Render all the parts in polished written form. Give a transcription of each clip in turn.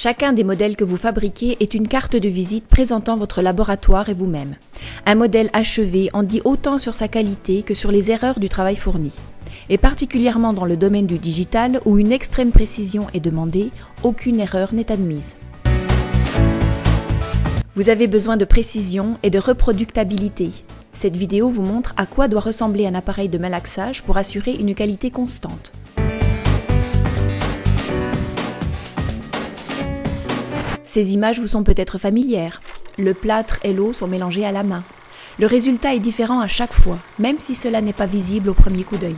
Chacun des modèles que vous fabriquez est une carte de visite présentant votre laboratoire et vous-même. Un modèle achevé en dit autant sur sa qualité que sur les erreurs du travail fourni. Et particulièrement dans le domaine du digital où une extrême précision est demandée, aucune erreur n'est admise. Vous avez besoin de précision et de reproductabilité. Cette vidéo vous montre à quoi doit ressembler un appareil de malaxage pour assurer une qualité constante. Ces images vous sont peut-être familières. Le plâtre et l'eau sont mélangés à la main. Le résultat est différent à chaque fois, même si cela n'est pas visible au premier coup d'œil.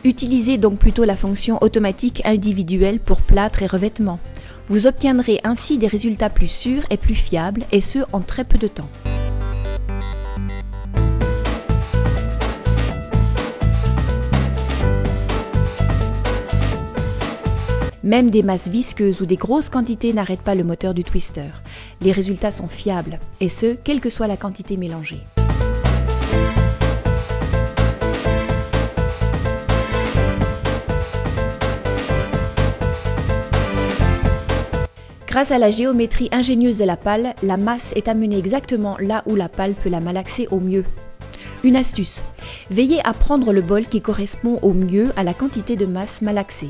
Utilisez donc plutôt la fonction automatique individuelle pour plâtre et revêtement. Vous obtiendrez ainsi des résultats plus sûrs et plus fiables, et ce en très peu de temps. Même des masses visqueuses ou des grosses quantités n'arrêtent pas le moteur du twister. Les résultats sont fiables, et ce, quelle que soit la quantité mélangée. Grâce à la géométrie ingénieuse de la pale, la masse est amenée exactement là où la pale peut la malaxer au mieux. Une astuce, veillez à prendre le bol qui correspond au mieux à la quantité de masse malaxée.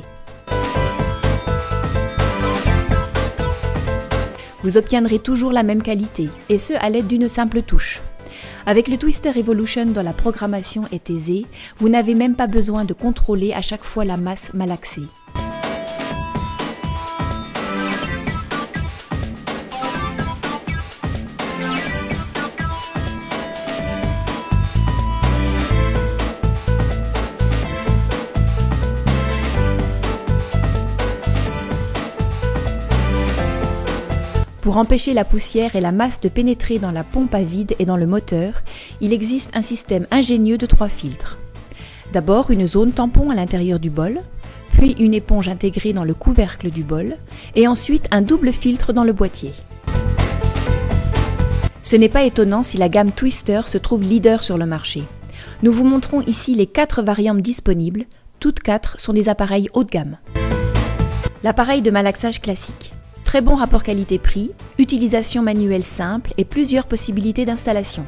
Vous obtiendrez toujours la même qualité, et ce à l'aide d'une simple touche. Avec le Twister Evolution dont la programmation est aisée, vous n'avez même pas besoin de contrôler à chaque fois la masse malaxée. Pour empêcher la poussière et la masse de pénétrer dans la pompe à vide et dans le moteur, il existe un système ingénieux de 3 filtres. D'abord une zone tampon à l'intérieur du bol, puis une éponge intégrée dans le couvercle du bol, et ensuite un double filtre dans le boîtier. Ce n'est pas étonnant si la gamme Twister se trouve leader sur le marché. Nous vous montrons ici les 4 variantes disponibles, toutes 4 sont des appareils haut de gamme. L'appareil de malaxage classique. Très bon rapport qualité-prix, utilisation manuelle simple et plusieurs possibilités d'installation.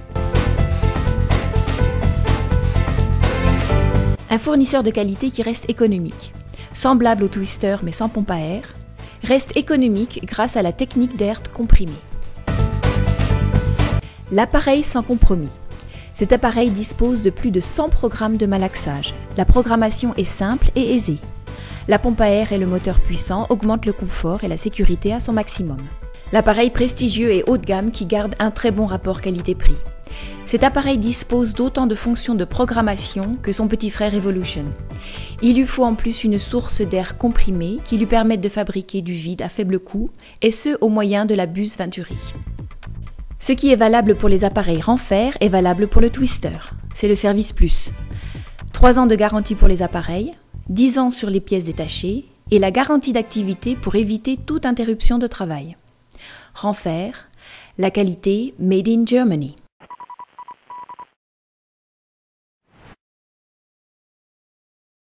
Un fournisseur de qualité qui reste économique. Semblable au Twister mais sans pompe à air, reste économique grâce à la technique d'air comprimé. L'appareil sans compromis. Cet appareil dispose de plus de 100 programmes de malaxage. La programmation est simple et aisée. La pompe à air et le moteur puissant augmentent le confort et la sécurité à son maximum. L'appareil prestigieux et haut de gamme qui garde un très bon rapport qualité-prix. Cet appareil dispose d'autant de fonctions de programmation que son petit frère Evolution. Il lui faut en plus une source d'air comprimé qui lui permette de fabriquer du vide à faible coût, et ce au moyen de la buse Venturi. Ce qui est valable pour les appareils Renfer est valable pour le Twister. C'est le service plus. 3 ans de garantie pour les appareils, 10 ans sur les pièces détachées et la garantie d'activité pour éviter toute interruption de travail. Renfer, la qualité Made in Germany.